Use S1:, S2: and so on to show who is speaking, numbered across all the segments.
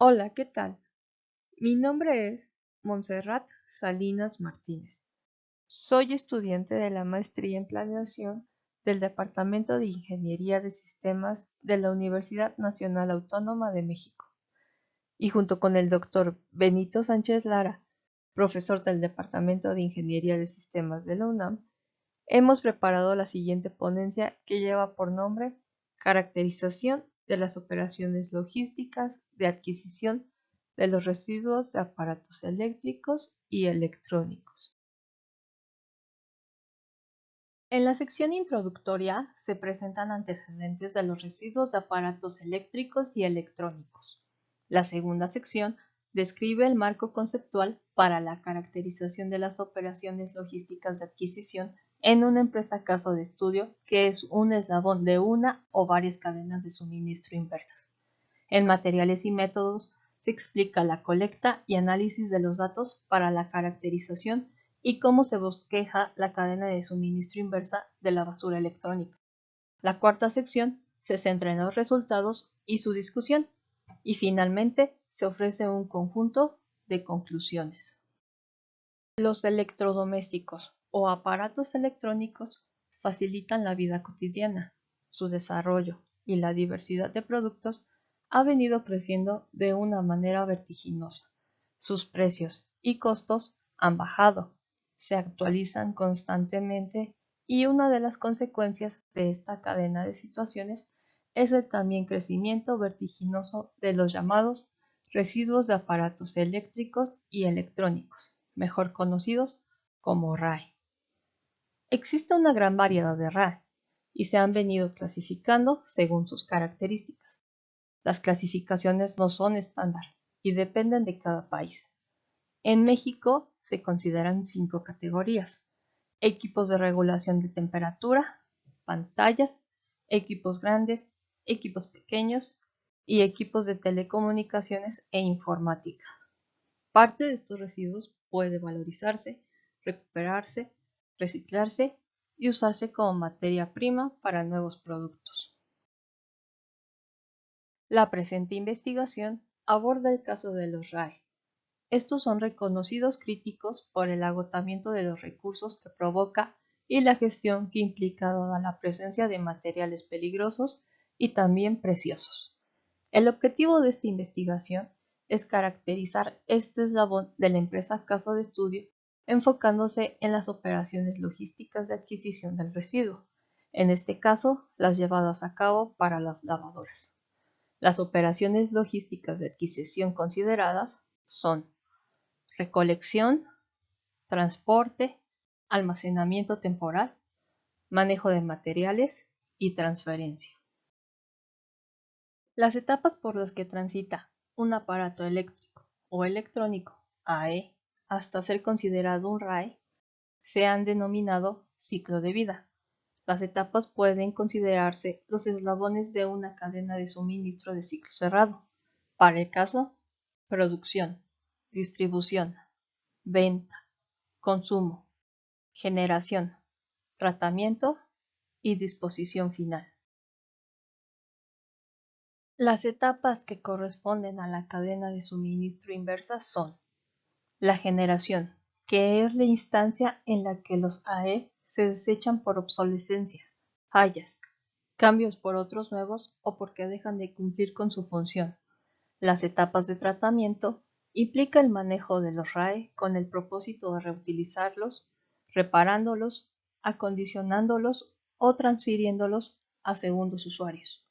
S1: Hola, ¿qué tal? Mi nombre es Montserrat Salinas Martínez. Soy estudiante de la maestría en planeación del Departamento de Ingeniería de Sistemas de la Universidad Nacional Autónoma de México. Y junto con el doctor Benito Sánchez Lara, profesor del Departamento de Ingeniería de Sistemas de la UNAM, hemos preparado la siguiente ponencia que lleva por nombre Caracterización de las operaciones logísticas de adquisición de los residuos de aparatos eléctricos y electrónicos. En la sección introductoria se presentan antecedentes de los residuos de aparatos eléctricos y electrónicos. La segunda sección describe el marco conceptual para la caracterización de las operaciones logísticas de adquisición en una empresa caso de estudio que es un eslabón de una o varias cadenas de suministro inversas. En materiales y métodos se explica la colecta y análisis de los datos para la caracterización y cómo se bosqueja la cadena de suministro inversa de la basura electrónica. La cuarta sección se centra en los resultados y su discusión, y finalmente se ofrece un conjunto de conclusiones. Los electrodomésticos o aparatos electrónicos facilitan la vida cotidiana. Su desarrollo y la diversidad de productos ha venido creciendo de una manera vertiginosa. Sus precios y costos han bajado, se actualizan constantemente y una de las consecuencias de esta cadena de situaciones es el también crecimiento vertiginoso de los llamados residuos de aparatos eléctricos y electrónicos, mejor conocidos como RAE. Existe una gran variedad de RAE y se han venido clasificando según sus características. Las clasificaciones no son estándar y dependen de cada país. En México se consideran 5 categorías: equipos de regulación de temperatura, pantallas, equipos grandes, equipos pequeños y equipos de telecomunicaciones e informática. Parte de estos residuos puede valorizarse, recuperarse, reciclarse y usarse como materia prima para nuevos productos. La presente investigación aborda el caso de los RAE. Estos son reconocidos críticos por el agotamiento de los recursos que provoca y la gestión que implica dada la presencia de materiales peligrosos y también preciosos. El objetivo de esta investigación es caracterizar este eslabón de la empresa caso de estudio, enfocándose en las operaciones logísticas de adquisición del residuo, en este caso las llevadas a cabo para las lavadoras. Las operaciones logísticas de adquisición consideradas son recolección, transporte, almacenamiento temporal, manejo de materiales y transferencia. Las etapas por las que transita un aparato eléctrico o electrónico AE hasta ser considerado un RAE se han denominado ciclo de vida. Las etapas pueden considerarse los eslabones de una cadena de suministro de ciclo cerrado. Para el caso, producción, distribución, venta, consumo, generación, tratamiento y disposición final. Las etapas que corresponden a la cadena de suministro inversa son la generación, que es la instancia en la que los AE se desechan por obsolescencia, fallas, cambios por otros nuevos o porque dejan de cumplir con su función. Las etapas de tratamiento implica el manejo de los RAE con el propósito de reutilizarlos, reparándolos, acondicionándolos o transfiriéndolos a segundos usuarios.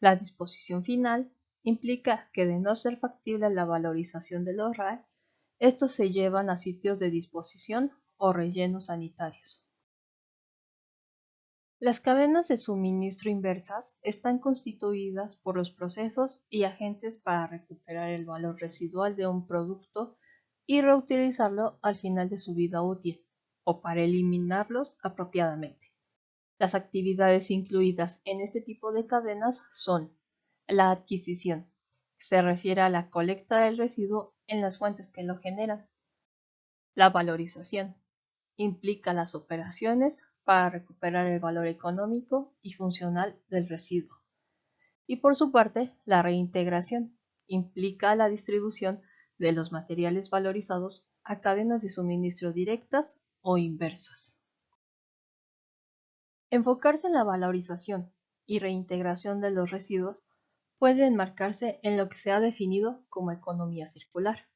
S1: La disposición final implica que de no ser factible la valorización de los RAE, estos se llevan a sitios de disposición o rellenos sanitarios. Las cadenas de suministro inversas están constituidas por los procesos y agentes para recuperar el valor residual de un producto y reutilizarlo al final de su vida útil, o para eliminarlos apropiadamente. Las actividades incluidas en este tipo de cadenas son la adquisición, se refiere a la colecta del residuo en las fuentes que lo generan. La valorización implica las operaciones para recuperar el valor económico y funcional del residuo. Y por su parte, la reintegración implica la distribución de los materiales valorizados a cadenas de suministro directas o inversas. Enfocarse en la valorización y reintegración de los residuos puede enmarcarse en lo que se ha definido como economía circular.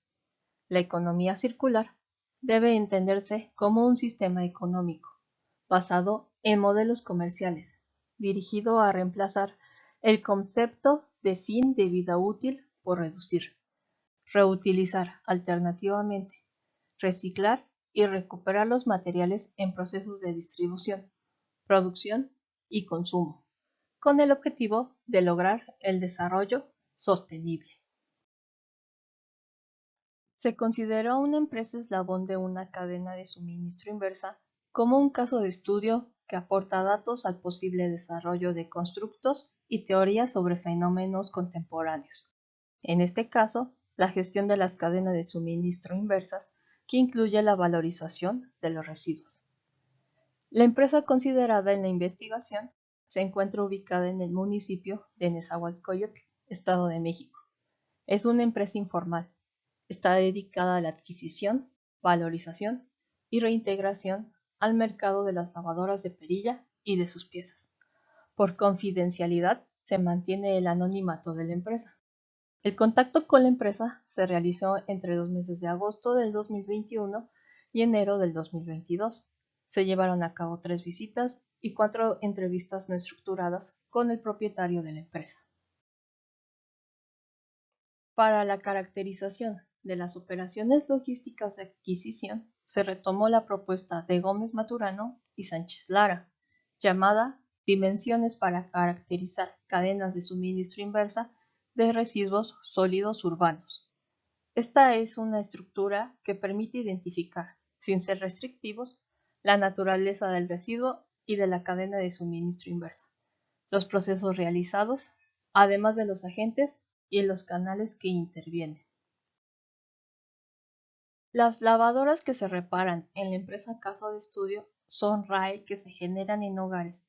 S1: La economía circular debe entenderse como un sistema económico basado en modelos comerciales, dirigido a reemplazar el concepto de fin de vida útil por reducir, reutilizar alternativamente, reciclar y recuperar los materiales en procesos de distribución, producción y consumo, con el objetivo de lograr el desarrollo sostenible. Se consideró a una empresa eslabón de una cadena de suministro inversa como un caso de estudio que aporta datos al posible desarrollo de constructos y teorías sobre fenómenos contemporáneos. En este caso, la gestión de las cadenas de suministro inversas, que incluye la valorización de los residuos. La empresa considerada en la investigación se encuentra ubicada en el municipio de Nezahualcóyotl, Estado de México. Es una empresa informal. Está dedicada a la adquisición, valorización y reintegración al mercado de las lavadoras de perilla y de sus piezas. Por confidencialidad, se mantiene el anonimato de la empresa. El contacto con la empresa se realizó entre los meses de agosto del 2021 y enero del 2022. Se llevaron a cabo 3 visitas y 4 entrevistas no estructuradas con el propietario de la empresa. Para la caracterización de las operaciones logísticas de adquisición, se retomó la propuesta de Gómez Maturano y Sánchez Lara, llamada Dimensiones para caracterizar cadenas de suministro inversa de residuos sólidos urbanos. Esta es una estructura que permite identificar, sin ser restrictivos, la naturaleza del residuo y de la cadena de suministro inversa, los procesos realizados, además de los agentes y los canales que intervienen. Las lavadoras que se reparan en la empresa caso de estudio son RAE que se generan en hogares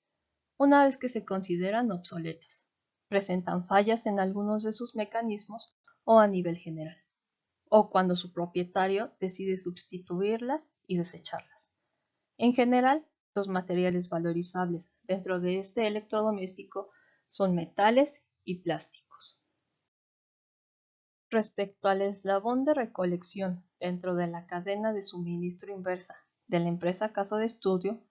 S1: una vez que se consideran obsoletas. Presentan fallas en algunos de sus mecanismos o a nivel general, o cuando su propietario decide sustituirlas y desecharlas. En general, los materiales valorizables dentro de este electrodoméstico son metales y plásticos. Respecto al eslabón de recolección dentro de la cadena de suministro inversa de la empresa caso de estudio,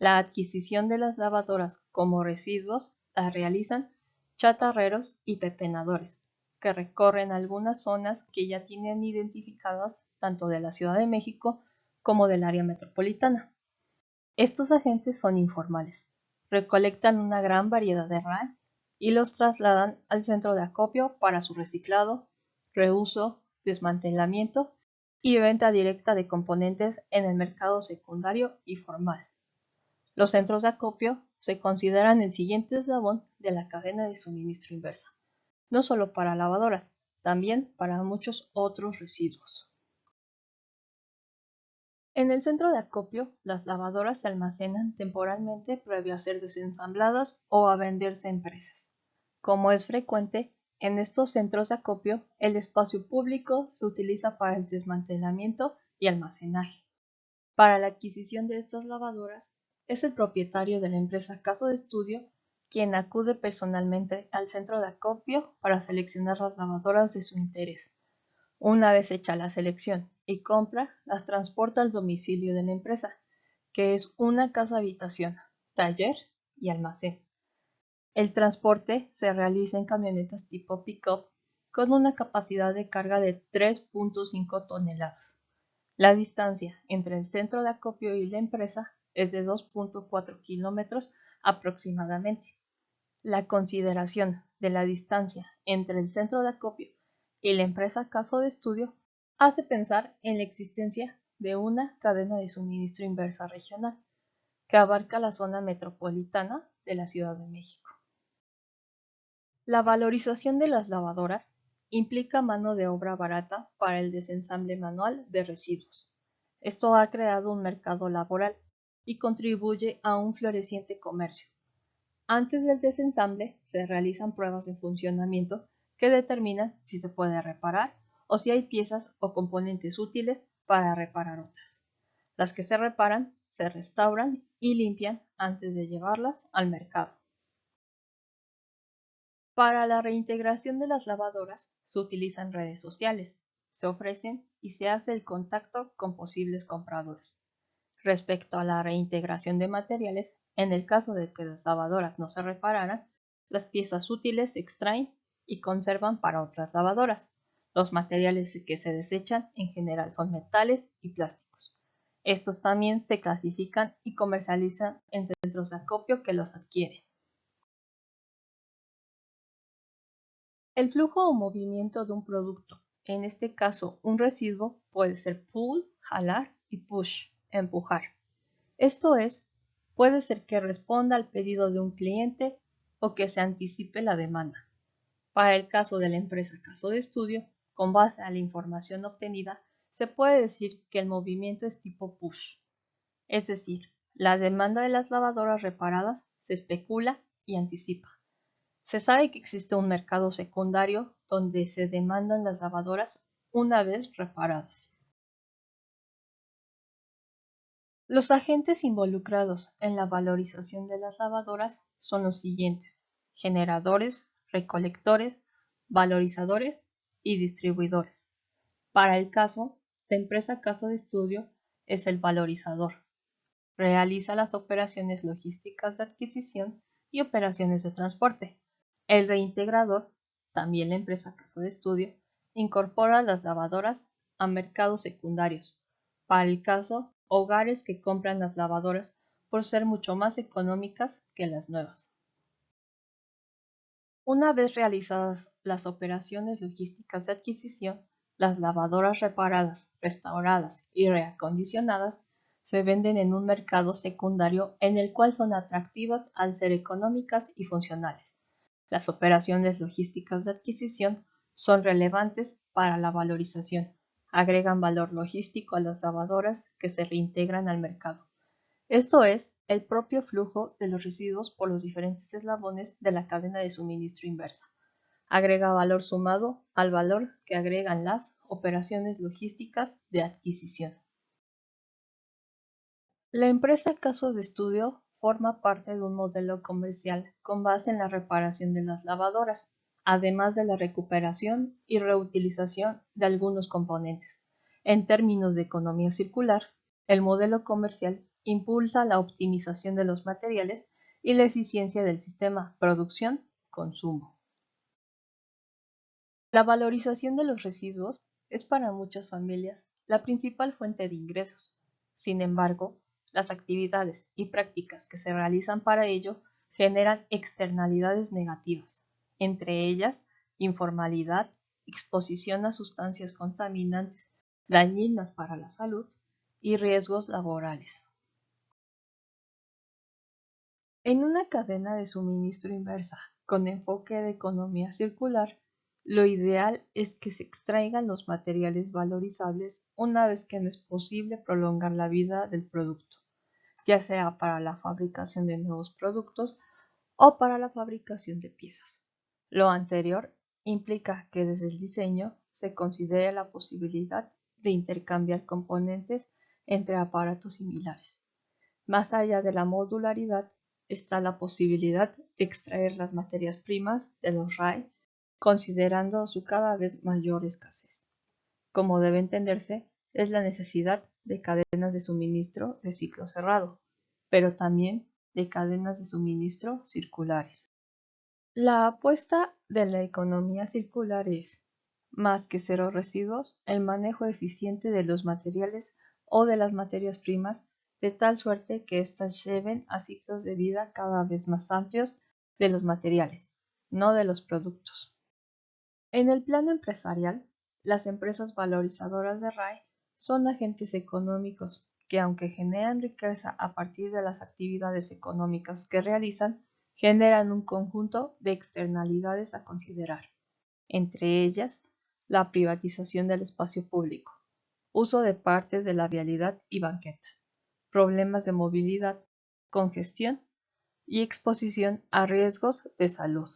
S1: la adquisición de las lavadoras como residuos la realizan chatarreros y pepenadores, que recorren algunas zonas que ya tienen identificadas tanto de la Ciudad de México como del área metropolitana. Estos agentes son informales, recolectan una gran variedad de RAE y los trasladan al centro de acopio para su reciclado, reuso, desmantelamiento y venta directa de componentes en el mercado secundario y formal. Los centros de acopio se consideran el siguiente eslabón de la cadena de suministro inversa, no solo para lavadoras, también para muchos otros residuos. En el centro de acopio, las lavadoras se almacenan temporalmente previo a ser desensambladas o a venderse a empresas. Como es frecuente, en estos centros de acopio, el espacio público se utiliza para el desmantelamiento y almacenaje. Para la adquisición de estas lavadoras, es el propietario de la empresa caso de estudio quien acude personalmente al centro de acopio para seleccionar las lavadoras de su interés. Una vez hecha la selección y compra, las transporta al domicilio de la empresa, que es una casa-habitación, taller y almacén. El transporte se realiza en camionetas tipo pick-up con una capacidad de carga de 3.5 toneladas. La distancia entre el centro de acopio y la empresa es de 2.4 kilómetros aproximadamente. La consideración de la distancia entre el centro de acopio y la empresa caso de estudio hace pensar en la existencia de una cadena de suministro inversa regional que abarca la zona metropolitana de la Ciudad de México. La valorización de las lavadoras implica mano de obra barata para el desensamble manual de residuos. Esto ha creado un mercado laboral y contribuye a un floreciente comercio. Antes del desensamble se realizan pruebas de funcionamiento que determinan si se puede reparar o si hay piezas o componentes útiles para reparar otras. Las que se reparan, se restauran y limpian antes de llevarlas al mercado. Para la reintegración de las lavadoras se utilizan redes sociales, se ofrecen y se hace el contacto con posibles compradores. Respecto a la reintegración de materiales, en el caso de que las lavadoras no se repararan, las piezas útiles se extraen y conservan para otras lavadoras. Los materiales que se desechan en general son metales y plásticos. Estos también se clasifican y comercializan en centros de acopio que los adquieren. El flujo o movimiento de un producto, en este caso un residuo, puede ser pull, jalar y push, empujar. Esto es, puede ser que responda al pedido de un cliente o que se anticipe la demanda. Para el caso de la empresa caso de estudio, con base a la información obtenida, se puede decir que el movimiento es tipo push. Es decir, la demanda de las lavadoras reparadas se especula y anticipa. Se sabe que existe un mercado secundario donde se demandan las lavadoras una vez reparadas. Los agentes involucrados en la valorización de las lavadoras son los siguientes: generadores, recolectores, valorizadores y distribuidores. Para el caso, la empresa caso de estudio es el valorizador. Realiza las operaciones logísticas de adquisición y operaciones de transporte. El reintegrador, también la empresa caso de estudio, incorpora las lavadoras a mercados secundarios. Para el caso, hogares que compran las lavadoras por ser mucho más económicas que las nuevas. Una vez realizadas las operaciones logísticas de adquisición, las lavadoras reparadas, restauradas y reacondicionadas se venden en un mercado secundario en el cual son atractivas al ser económicas y funcionales. Las operaciones logísticas de adquisición son relevantes para la valorización, agregan valor logístico a las lavadoras que se reintegran al mercado. Esto es, el propio flujo de los residuos por los diferentes eslabones de la cadena de suministro inversa. Agrega valor sumado al valor que agregan las operaciones logísticas de adquisición. La empresa caso de estudio forma parte de un modelo comercial con base en la reparación de las lavadoras, además de la recuperación y reutilización de algunos componentes. En términos de economía circular, el modelo comercial impulsa la optimización de los materiales y la eficiencia del sistema producción-consumo. La valorización de los residuos es para muchas familias la principal fuente de ingresos. Sin embargo, las actividades y prácticas que se realizan para ello generan externalidades negativas, entre ellas informalidad, exposición a sustancias contaminantes dañinas para la salud y riesgos laborales. En una cadena de suministro inversa con enfoque de economía circular, lo ideal es que se extraigan los materiales valorizables una vez que no es posible prolongar la vida del producto, ya sea para la fabricación de nuevos productos o para la fabricación de piezas. Lo anterior implica que desde el diseño se considere la posibilidad de intercambiar componentes entre aparatos similares. Más allá de la modularidad está la posibilidad de extraer las materias primas de los RAE, considerando su cada vez mayor escasez. Como debe entenderse, es la necesidad de cadenas de suministro de ciclo cerrado, pero también de cadenas de suministro circulares. La apuesta de la economía circular es, más que cero residuos, el manejo eficiente de los materiales o de las materias primas, de tal suerte que éstas lleven a ciclos de vida cada vez más amplios de los materiales, no de los productos. En el plano empresarial, las empresas valorizadoras de RAE son agentes económicos que, aunque generan riqueza a partir de las actividades económicas que realizan, generan un conjunto de externalidades a considerar, entre ellas la privatización del espacio público, uso de partes de la vialidad y banqueta, problemas de movilidad, congestión y exposición a riesgos de salud.